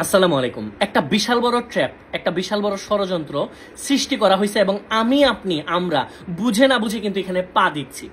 আসসালামু আলাইকুম। একটা বিশাল বড় ট্র্যাপ, একটা বিশাল বড় ষড়যন্ত্র সৃষ্টি করা হয়েছে এবং আমরা বুঝে না বুঝে কিন্তু এখানে পা দিচ্ছি।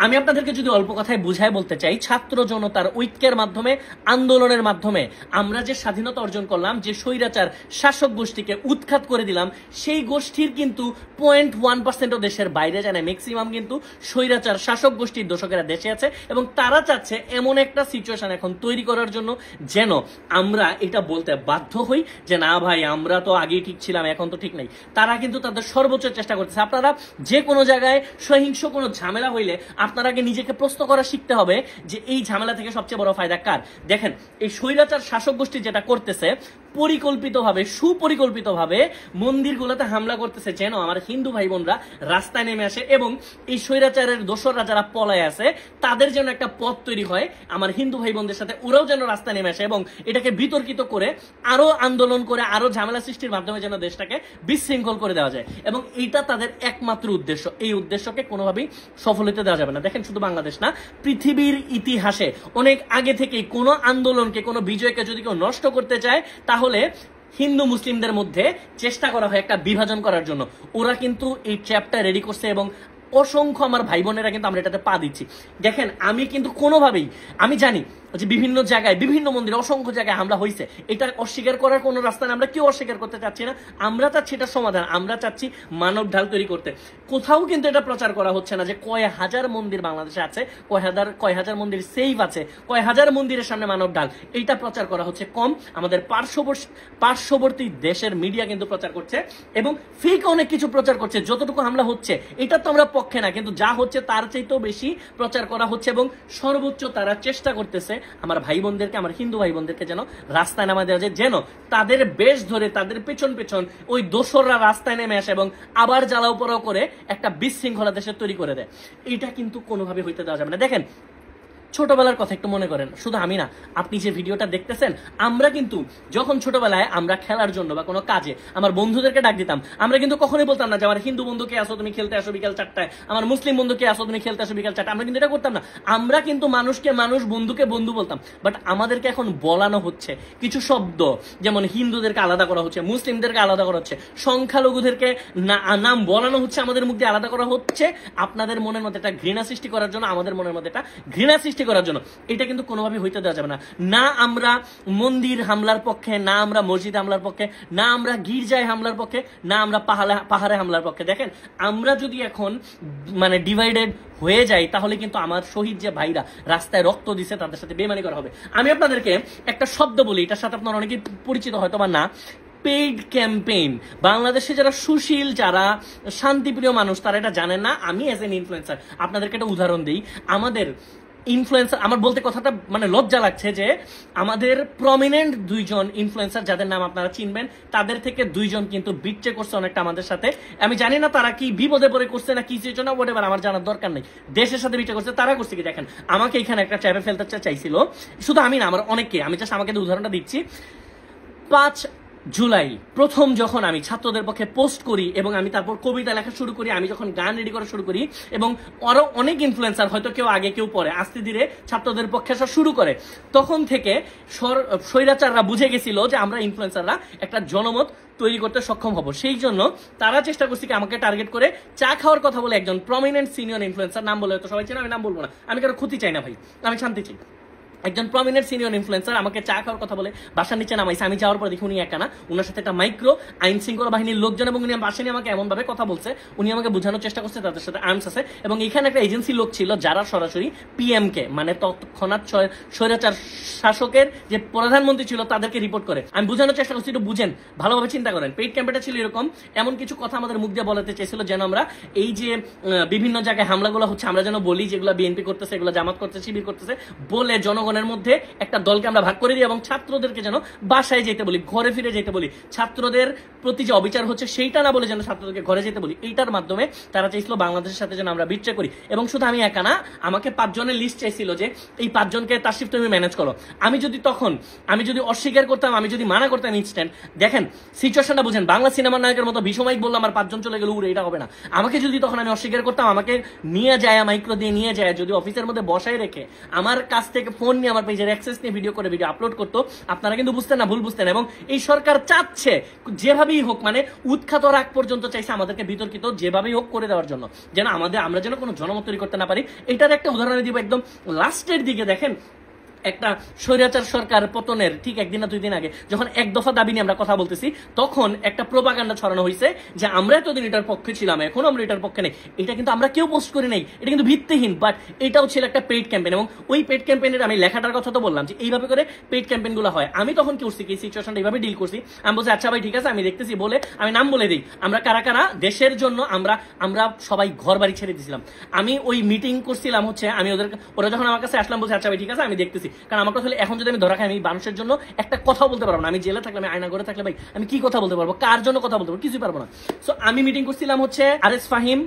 আমি আপনাদেরকে যদি অল্প কথায় বুঝায় বলতে চাই, ছাত্র জনতার ঐক্যের মাধ্যমে, আন্দোলনের মাধ্যমে আমরা যে স্বাধীনতা অর্জন করলাম, যে স্বৈরাচার শাসক গোষ্ঠীকে উৎখাত করে দিলাম, সেই গোষ্ঠীর কিন্তু 0.1% দেশের বাইরে যায় না। ম্যাক্সিমাম কিন্তু স্বৈরাচার শাসক গোষ্ঠীর দোষকেরা দেশে আছে এবং তারা চাচ্ছে এমন একটা সিচুয়েশন এখন তৈরি করার জন্য যেন আমরা এটা বলতে বাধ্য হই যে না ভাই, আমরা তো আগেই ঠিক ছিলাম, এখন তো ঠিক নাই। তারা কিন্তু তাদের সর্বোচ্চ চেষ্টা করতেছে। আপনারা যে কোনো জায়গায় সহিংস কোনো ঝামেলা হইলে আপনারা আগে নিজেকে প্রশ্ন করা শিখতে হবে যে এই ঝামেলা থেকে সবচেয়ে বড় ফায়দা কার। দেখেন, এই স্বৈরাচার শাসক গোষ্ঠী যেটা করতেছে, পরিকল্পিতভাবে, সুপরিকল্পিতভাবে মন্দিরগুলোতে হামলা করতেছে যেন আমার হিন্দু ভাই বোনরা রাস্তায় নেমে আসে এবং এই স্বৈরাচারের দোসররা যারা পলায় আছে তাদের যেন একটা পথ তৈরি হয় আমার হিন্দু ভাই বোনদের সাথে, ওরাও যেন রাস্তায় নেমে আসে এবং এটাকে বিতর্কিত করে আরো আন্দোলন করে আরো ঝামেলা সৃষ্টির মাধ্যমে যেন দেশটাকে বিশৃঙ্খল করে দেওয়া যায়। এবং এইটা তাদের একমাত্র উদ্দেশ্য। এই উদ্দেশ্যকে কোনোভাবেই সফল হতে দেওয়া যাবে না। দেখেন, শুধু বাংলাদেশ না, পৃথিবীর ইতিহাসে অনেক আগে থেকেই কোনো আন্দোলনকে, কোনো বিজয়কে যদি কেউ নষ্ট করতে চায় তাহলে হিন্দু মুসলিমদের মধ্যে চেষ্টা করা হয় একটা বিভাজন করার জন্য। ওরা কিন্তু এই ট্র্যাপটা রেডি করছে এবং অসংখ্য আমার ভাই বোনেরা কিন্তু আমরা এটাতে পা দিচ্ছি। দেখেন, আমি কিন্তু কোনোভাবেই, আমি জানি যে বিভিন্ন জায়গায়, বিভিন্ন মন্দিরে অসংখ্য জায়গায় হামলা হয়েছে, এটা অস্বীকার করার কোনো রাস্তা না, আমরা কেউ অস্বীকার করতে চাচ্ছি না। আমরা চাচ্ছি এটা সমাধান, আমরা চাচ্ছি মানব ঢাল তৈরি করতে। কোথাও কিন্তু এটা প্রচার করা হচ্ছে না যে কয় হাজার মন্দির বাংলাদেশে আছে, কয় হাজার মন্দির সেভ আছে, কয় হাজার মন্দিরের সামনে মানব ঢাল, এইটা প্রচার করা হচ্ছে কম। আমাদের পার্শ্ববর্তী দেশের মিডিয়া কিন্তু প্রচার করছে এবং ফেক অনেক কিছু প্রচার করছে। যতটুকু হামলা হচ্ছে এটা তো আমরা পক্ষে না, কিন্তু যা হচ্ছে তার চাইতেও বেশি প্রচার করা হচ্ছে এবং সর্বোচ্চ তারা চেষ্টা করতেছে আমার ভাই বোনদেরকে, আমার হিন্দু ভাই বোনদেরকে যেন রাস্তায় নামা দেওয়া যায়, যেন তাদের বেশ ধরে তাদের পেছন পেছন ওই দোসররা রাস্তায় নেমে আসে এবং আবার জ্বালাও পোড়াও করে একটা বিশৃঙ্খলা দেশে তৈরি করে দেয়। এটা কিন্তু কোনোভাবে হইতে দেওয়া যাবে না। দেখেন, ছোটবেলার কথা একটু মনে করেন। শুধু আমি না, আপনি যে ভিডিওটা দেখতেছেন, আমরা কিন্তু যখন ছোটবেলায় আমরা খেলার জন্য বা কোনো কাজে আমার বন্ধুদেরকে ডাক দিতাম, আমরা কিন্তু কখনোই বলতাম না যে আমার হিন্দু বন্ধুকে আসো তুমি খেলতে আসো বিকাল 4টায়, আমার মুসলিম বন্ধুকে আসো তুমি খেলতে আসো বিকাল 4টায়। আমরা কিন্তু এটা করতাম না। আমরা কিন্তু মানুষকে মানুষ, বন্ধুকে বন্ধু বলতাম। বাট আমাদেরকে এখন বলানো হচ্ছে কিছু শব্দ, যেমন হিন্দুদেরকে আলাদা করা হচ্ছে, মুসলিমদেরকে আলাদা করা হচ্ছে, সংখ্যালঘুদেরকে নাম বলানো হচ্ছে, আমাদের মুখ দিয়ে আলাদা করা হচ্ছে আপনাদের মনের মধ্যে একটা ঘৃণা সৃষ্টি করার জন্য, আমাদের মনের মধ্যে একটা ঘৃণা সৃষ্টি করার জন্য। এটা কিন্তু কোনোভাবে হইতে দেওয়া যাবে না। না আমরা মন্দির হামলার পক্ষে, না আমরা মসজিদ হামলার পক্ষে, না আমরা গির্জায় হামলার পক্ষে, না আমরা পাহাড়ে হামলার পক্ষে। দেখেন, আমরা যদি এখন মানে ডিভাইডেড হয়ে যাই তাহলে কিন্তু আমার শহীদ যে ভাইরা রাস্তায় রক্ত দিছে তাদের সাথে বেমানি করা হবে। আমি আপনাদেরকে একটা শব্দ বলি, এটার সাথে আপনারা অনেকেই পরিচিত হয়তো বা না, পেইড ক্যাম্পেইন। বাংলাদেশে যারা সুশীল, যারা শান্তিপ্রিয় মানুষ তারা এটা জানেন না। আমি অ্যাজ এন ইনফ্লুয়েন্সার আপনাদেরকে একটা উদাহরণ দিই। আমাদের ইনফ্লুয়েন্সার, আমার বলতে কথাটা মানে লজ্জা লাগছে যে আমাদের প্রমিনেন্ট দুইজন ইনফ্লুয়েন্সার যাদের নাম আপনারা চিনবেন, তাদের থেকে দুইজন কিন্তু বিট্রে করছে অনেকটা আমাদের সাথে। আমি জানি না তারা কি বিপদে পড়ে করছে না কি সিচুয়েশন, হোয়াটএভার, আমার জানার দরকার নেই। দেশের সাথে বিট্রে করছে, তারা করছে কি দেখেন, আমাকে এখানে একটা ট্র্যাপে ফেলতে চাইছিল। শুধু আমি না, আমার অনেকে, আমি জাস্ট আমাকে উদাহরণটা দিচ্ছি। 5 জুলাই প্রথম যখন আমি ছাত্রদের পক্ষে পোস্ট করি এবং আমি তারপর কবিতা লেখা শুরু করি, আমি যখন গান রেডি করা শুরু করি এবং আরো অনেক ইনফ্লুয়েন্সার, হয়তো কেউ আগে কেউ পরে, আস্তে ধীরে ছাত্রদের পক্ষে আসা শুরু করে, তখন থেকে স্বৈরাচাররা বুঝে গেছিল যে আমরা ইনফ্লুয়েন্সাররা একটা জনমত তৈরি করতে সক্ষম হব। সেই জন্য তারা চেষ্টা করছে কি আমাকে টার্গেট করে চা খাওয়ার কথা বলে একজন প্রমিনেন্ট সিনিয়র ইনফ্লুয়েন্সার, নাম বলে হয়তো সবাই চেনে, আমি নাম বলবো না, আমি কারো ক্ষতি চাই না ভাই, আমি শান্তি চাই। একজন প্রমিনেন্ট সিনিয়র ইনফ্লুয়েন্সার আমাকে চা খাওয়ার কথা বলে বাসার নিচে নামাইছে। আমি যাওয়ার পর দেখি উনি একা না, উনার সাথে একটা মাইক্রো আইন শৃঙ্খলা বাহিনীর লোকজন, এবং উনি বাসায় নিয়ে আমাকে এমন ভাবে কথা বলছে, উনি আমাকে বোঝানোর চেষ্টা করছে তাদের সাথে আর্মস আছে। এবং এখানে একটা এজেন্সি লোক ছিল যারা সরাসরি পিএম কে, মানে তৎক্ষণাৎ স্বৈরাচার শাসকের যে প্রধানমন্ত্রী ছিল তাদেরকে রিপোর্ট করে। আমি বোঝানোর চেষ্টা করছি, একটু বুঝেন, ভালোভাবে চিন্তা করেন। পেইড ক্যাম্পেটা ছিল এরকম, এমন কিছু কথা আমাদের মুখ দিয়ে বলাতে চেয়েছিল যেন আমরা এই যে বিভিন্ন জায়গায় হামলাগুলো হচ্ছে আমরা যেন বলি যেগুলো বিএনপি করতেছে, এগুলো জামাত করতেছে, শিবির করতেছে বলে জনগণের মধ্যে একটা দলকে আমরা ভাগ করে দিই এবং ছাত্রদেরকে যেন বাসায় যেতে বলি, ঘরে ফিরে যেতে বলি। ছাত্রদের প্রতি যে অবিচার হচ্ছে সেইটা না বলে যেন ছাত্রদেরকে ঘরে যেতে বলি। এইটার মাধ্যমে তারা চাইছিল বাংলাদেশের সাথে যেন আমরা বিট্রে করি। এবং শুধু আমি একা না, আমাকে 5 জনের লিস্ট চাইছিল যে এই 5 জনকে তাসরিফ তুমি ম্যানেজ করো। আমি যদি অস্বীকার করতাম, আমি যদি মানা করতাম ইনস্ট্যান্ট, দেখেন সিচুয়েশনটা বুঝেন, বাংলা সিনেমার নায়কের মতো ভীষমাইক বললাম আমার 5 জন চলে গেল উড়ে, এটা হবে না। আমাকে যদি তখন আমি অস্বীকার করতাম, আমাকে নিয়ে যায় মাইক্রো দিয়ে নিয়ে যায়, যদি অফিসের মধ্যে বসায় রেখে আমার কাছ থেকে ফোন নিয়ে আমার পেজের অ্যাক্সেস নিয়ে ভিডিও করে ভিডিও আপলোড করতো, আপনারা কিন্তু বুঝতেন না, ভুল বুঝতেন। এবং এই সরকার চাচ্ছে যেভাবেই হোক, মানে উৎখাত রাগ পর্যন্ত চাইছে আমাদেরকে বিতর্কিত যেভাবেই হোক করে দেওয়ার জন্য, যেন আমরা যেন কোনো জনমত তৈরি করতে না পারি। এটার একটা উদাহরণ দিব একদম লাস্টের দিকে। দেখেন একটা স্বৈরাচার সরকার পতনের ঠিক একদিন না 2 দিন আগে যখন এক দফা দাবি নিয়ে আমরা কথা বলতেছি, তখন একটা প্রোপাগান্ডা ছড়ানো হয়েছে যে আমরা এতদিন এটার পক্ষে ছিলাম, এখন আমরা এটার পক্ষে নেই। এটা কিন্তু আমরা কেউ পোস্ট করি নাই, এটা কিন্তু ভিত্তিহীন। বাট এটাও ছিল একটা পেইড ক্যাম্পেইন, এবং ওই পেইড ক্যাম্পেইনের আমি লেখাটার কথা তো বললাম যে এইভাবে করে পেইড ক্যাম্পেইন গুলো হয়। আমি তখন কি করছি, কি সিচুয়েশনটা এইভাবে ডিল করছি, আমি বলছি আচ্ছা ভাই ঠিক আছে আমি দেখতেছি, বলে আমি নাম বলে দিই আমরা কারা কারা দেশের জন্য আমরা সবাই ঘর বাড়ি ছেড়ে দিয়েছিলাম। আমি ওই মিটিং করছিলাম হচ্ছে, আমি ওরা যখন আমার কাছে আসলাম বলছে আচ্ছা ভাই ঠিক আছে আমি দেখতেছি, কারণ আমার কাছে এখন যদি আমি ধরা খাই আমি মানুষের জন্য একটা কথা বলতে পারবো না। আমি জেলে থাকলে, আমি আয়না ঘরে থাকলে ভাই আমি কি কথা বলতে পারবো, কার জন্য কথা বলতে পারবো, কিছুই পারবো না। সো আমি মিটিং করছিলাম হচ্ছে আরএস ফাহিম,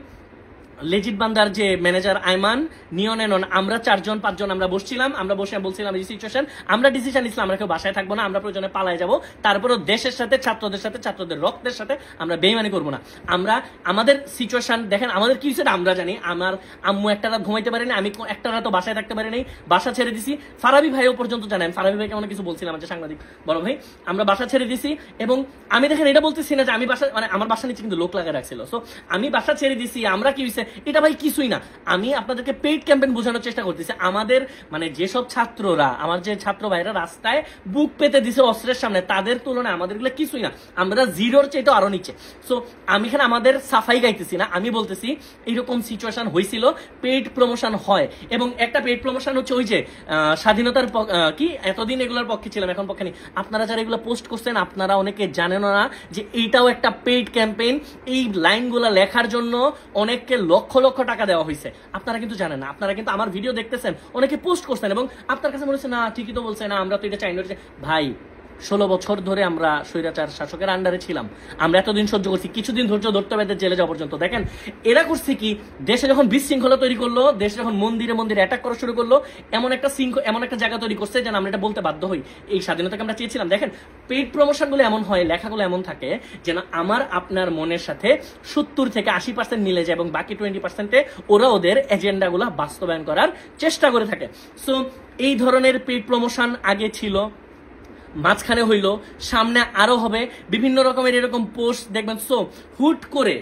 লেজিট বান্দার যে ম্যানেজার আইমান, নিয়ন এনন, আমরা 4-5 আমরা বসছিলাম। আমরা বসে বলছিলাম এই সিচুয়েশন, আমরা ডিসিশন নিছিলাম আমরা কেউ বাসায় থাকবো না, আমরা প্রয়োজনে পালায় যাবো, তারপরও দেশের সাথে ছাত্রদের সাথে ছাত্রদের রক্তের সাথে আমরা বেইমানি করবো না। আমরা আমাদের সিচুয়েশন দেখেন আমাদের কি হয়েছে আমরা জানি। আমার আম্মু একটা রাত ঘুমাইতে পারেনি, আমি একটা রাতও বাসায় থাকতে পারি নাই, বাসা ছেড়ে দিছি। ফারাবি ভাইও পর্যন্ত জানেন, ফারাবি ভাই কেমন কিছু বলছিলাম যে সাংবাদিক বড় ভাই, আমরা বাসা ছেড়ে দিছি। এবং আমি দেখেন এটা বলতেছি না যে আমি বাসা, মানে আমার বাসা নিচে কিন্তু লোক লাগা রাখছিল। সো আমি বাসা ছেড়ে দিছি, আমরা কি হয়েছে এটা ভাই কিছুই না। আমি আপনাদেরকে পেইড ক্যাম্পেইন বোঝানোর চেষ্টা করতেছি। আমাদের মানে যেসব ছাত্ররা, আমার যে ছাত্র ভাইরা রাস্তায় বুক পেতে দিছে অস্ত্রের সামনে, তাদের তুলনায় আমাদের গুলো কিছুই না, আমরা জিরোর চেয়ে আরো নিচে। সো আমি এখানে আমাদের সাফাই গাইতেছি না, আমি বলতেছি এইরকম সিচুয়েশন হয়েছিল, পেইড প্রমোশন হয়। এবং একটা পেইড প্রমোশন হচ্ছে ওই যে স্বাধীনতার কি এতদিন এগুলোর পক্ষে ছিলাম এখন পক্ষে নেই। আপনারা যারা এগুলো পোস্ট করছেন আপনারা অনেকে জানেন না যে এইটাও একটা পেইড ক্যাম্পেইন। এই লাইনগুলো লেখার জন্য অনেককে লক্ষ লক্ষ টাকা দেওয়া হয়েছে, আপনারা কিন্তু জানেন না। আপনারা কিন্তু আমার ভিডিও দেখতেছেন, অনেকে পোস্ট করছেন এবং আপনার কাছে মনে হচ্ছে না ঠিকই তো বলছে, না আমরা তো এটা চাই না। ভাই 16 বছর ধরে আমরা স্বৈরাচার শাসকের আন্ডারে ছিলাম, আমরা এতদিন সহ্য করছি, কিছুদিন ধৈর্য ধরতে হবে জেলে যাওয়া পর্যন্ত। দেখেন এরা করছে কি, দেশে যখন বিশৃঙ্খলা তৈরি করলো, দেশে যখন মন্দিরে মন্দিরে অ্যাটাক করা শুরু করলো, এমন একটা জায়গা তৈরি করছে যেন আমরা এটা বলতে বাধ্য হই এই স্বাধীনতাকে আমরা চেয়েছিলাম। দেখেন পেইড প্রমোশনগুলো এমন হয়, লেখাগুলো এমন থাকে যেন আমার আপনার মনের সাথে 70 থেকে 80% মিলে যায় এবং বাকি 20%-এ ওরা ওদের এজেন্ডাগুলো বাস্তবায়ন করার চেষ্টা করে থাকে। সো এই ধরনের পেইড প্রমোশন আগে ছিল, মাঝখানে হইলো, সামনে আরো হবে, বিভিন্ন রকমের এরকম পোস্ট দেখবেন। সো হুট করে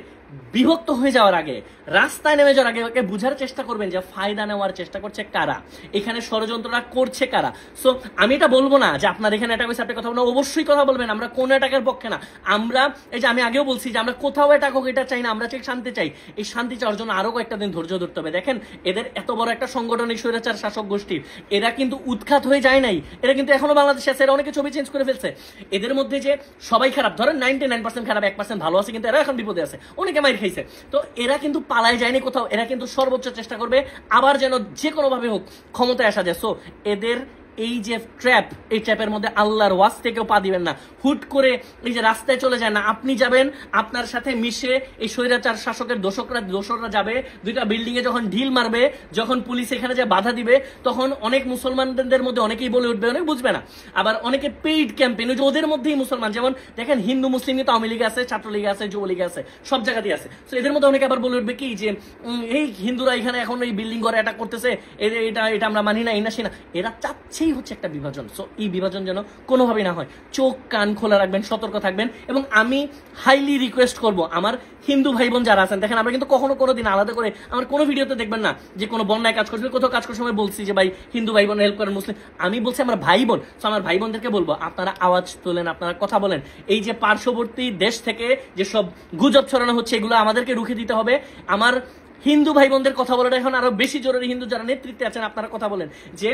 বিভক্ত হয়ে যাওয়ার আগে, রাস্তায় নেমে যাওয়ার আগে বুঝার চেষ্টা করবেন যে ফায়দা নেওয়ার চেষ্টা করছে কারা, এখানে ষড়যন্ত্রটা করছে কারা। সো আমি এটা বলবো না যে আপনার এখানে অ্যাটাক হয়েছে আপনি কথা বলবেন, অবশ্যই কথা বলবেন, আমরা কোন অ্যাটাকের পক্ষে না। আমরা এই যে আমি আগেও বলছি যে আমরা কোথাও অ্যাটাক হোক এটা চাই না, আমরা চাই শান্তি চাই। এই শান্তি চাওয়ার জন্য আরো কয়েকটা দিন ধৈর্য ধরতে হবে। দেখেন এদের এত বড় একটা সংগঠন, এই স্বৈরাচার শাসক গোষ্ঠীর, এরা কিন্তু উৎখাত হয়ে যায় নাই, এরা কিন্তু এখনো বাংলাদেশে আছে, এরা অনেকে ছবি চেঞ্জ করে ফেলছে। এদের মধ্যে যে সবাই খারাপ, ধরেন 99% খারাপ, 1% ভালো আছে, কিন্তু এরা এখন বিপদে আছে, অনেকে মাইর খাইছে। তো এরা কিন্তু পালায় যায়নি কোথাও, এরা কিন্তু সর্বোচ্চ চেষ্টা করবে আবার যেন যে কোনো ভাবে হোক ক্ষমতায় আসা যায়। সো এদের এই যে ট্র্যাপ, এই ট্র্যাপের মধ্যে আল্লাহর ওয়াস্তে কেউ পা দিবেন না। হুট করে এই যে রাস্তায় চলে যায় না, আপনি যাবেন, আপনার সাথে মিশে এই স্বৈরাচার শাসকের দোসররা যাবে, 2টা বিল্ডিং এ যখন ঢিল মারবে, যখন পুলিশ এখানে যে বাধা দিবে, তখন অনেক মুসলমানদের মধ্যে অনেকেই বলে উঠবে, অনেক বুঝবে না। আবার অনেকে পেইড ক্যাম্পেইন, ওই যে ওদের মধ্যেই মুসলমান, যেমন দেখেন হিন্দু মুসলিম তো আওয়ামী লীগে আছে, ছাত্রলীগে আছে, যুবলীগে আছে, সব জায়গাতেই আছে। তো এদের মধ্যে অনেকে আবার বলে উঠবে কি যে এই হিন্দুরা এখানে এখন এই বিল্ডিং ঘরে অ্যাটাক করতেছে, এটা আমরা মানি না, এই না সে না। এরা চাচ্ছে হচ্ছে একটা বিভাজন। সো এই বিভাজন যেন কোনোভাবেই না হয়, চোখ কান খোলা রাখবেন, সতর্ক থাকবেন। এবং আমি হাইলি রিকোয়েস্ট করব আমার হিন্দু ভাই বোন যারা আছেন, দেখেন আমরা কিন্তু কোনোদিন আলাদা করে আমার কোনো ভিডিওতে দেখবেন না যে কোনো বন্যায় কাজ করছিল, কোথাও কাজ করার সময় বলছি যে ভাই হিন্দু ভাই বোন হেল্প করেন, মুসলিম, আমি বলছি আমার ভাই বোন। সো আমার ভাই বোনদেরকে বলবো আপনারা আওয়াজ তোলেন, আপনারা কথা বলেন। এই যে পার্শ্ববর্তী দেশ থেকে যেসব গুজব ছড়ানো হচ্ছে এগুলো আমাদেরকে রুখে দিতে হবে। আমার হিন্দু ভাই বোনদের কথা বলাটা এখন আরো বেশি জরুরি। হিন্দু যারা নেতৃত্বে আছেন আপনারা কথা বলেন যে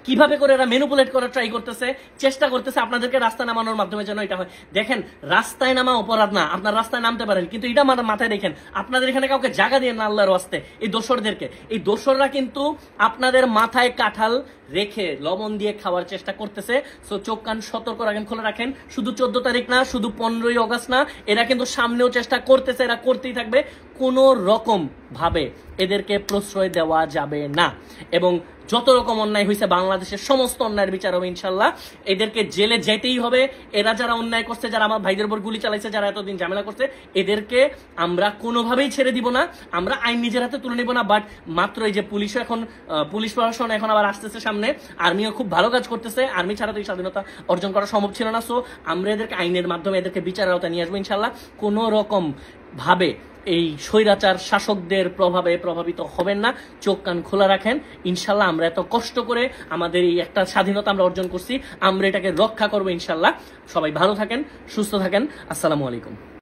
কিভাবে করে এরা ম্যানিপুলেট করার ট্রাই করতেছে, চেষ্টা করতেছে আপনাদেরকে রাস্তায় নামানোর মাধ্যমে যেন এটা হয়। দেখেন রাস্তায় নামা অপরাধ না, আপনার রাস্তায় নামতে পারেন, কিন্তু এটা মাথায় রেখেন আপনাদের এখানে কাউকে জায়গা দিয়ে না আল্লাহর ওয়াস্তে। এই দোসরদেরকে, এই দোসররা কিন্তু আপনাদের মাথায় কাঁঠাল রেখে লবণ দিয়ে খাওয়ার চেষ্টা করতেছে। সো চোখ কান সতর্ক রাখেন, খোলা রাখেন। শুধু 14 তারিখ না, শুধু 15ই অগস্ট না, এরা কিন্তু সামনেও চেষ্টা করতেছে, এরা করতেই থাকবে। কোন রকম ভাবে এদেরকে প্রশ্রয় দেওয়া যাবে না। এবং যত রকম অন্যায় হয়েছে বাংলাদেশের সমস্ত অন্যায়ের বিচার হবে ইনশাল্লাহ। এদেরকে জেলে যেতেই হবে। এরা যারা অন্যায় করছে, যারা আমার ভাইদের উপর গুলি চালাইছে, যারা এতদিন ঝামেলা করছে, এদেরকে আমরা কোনোভাবেই ছেড়ে দিব না। আমরা আইন নিজের হাতে তুলে নিব না। বাট মাত্র এই যে পুলিশও এখন, পুলিশ প্রশাসন এখন আবার আসতেছে সামনে, আর্মিও খুব ভালো কাজ করতেছে। আর্মি ছাড়া তো এই স্বাধীনতা অর্জন করা সম্ভব ছিল না। সো আমরা এদেরকে আইনের মাধ্যমে এদেরকে বিচারের আওতায় নিয়ে আসবো ইনশাল্লাহ। কোনো রকম ভাবে এই স্বৈরাচার শাসকদের প্রভাবে প্রভাবিত হবেন না। চোখ কান খোলা রাখেন। ইনশাল্লাহ আমরা এত কষ্ট করে আমাদের এই একটা স্বাধীনতা আমরা অর্জন করছি, আমরা এটাকে রক্ষা করবো ইনশাল্লাহ। সবাই ভালো থাকেন, সুস্থ থাকেন। আসসালামু আলাইকুম।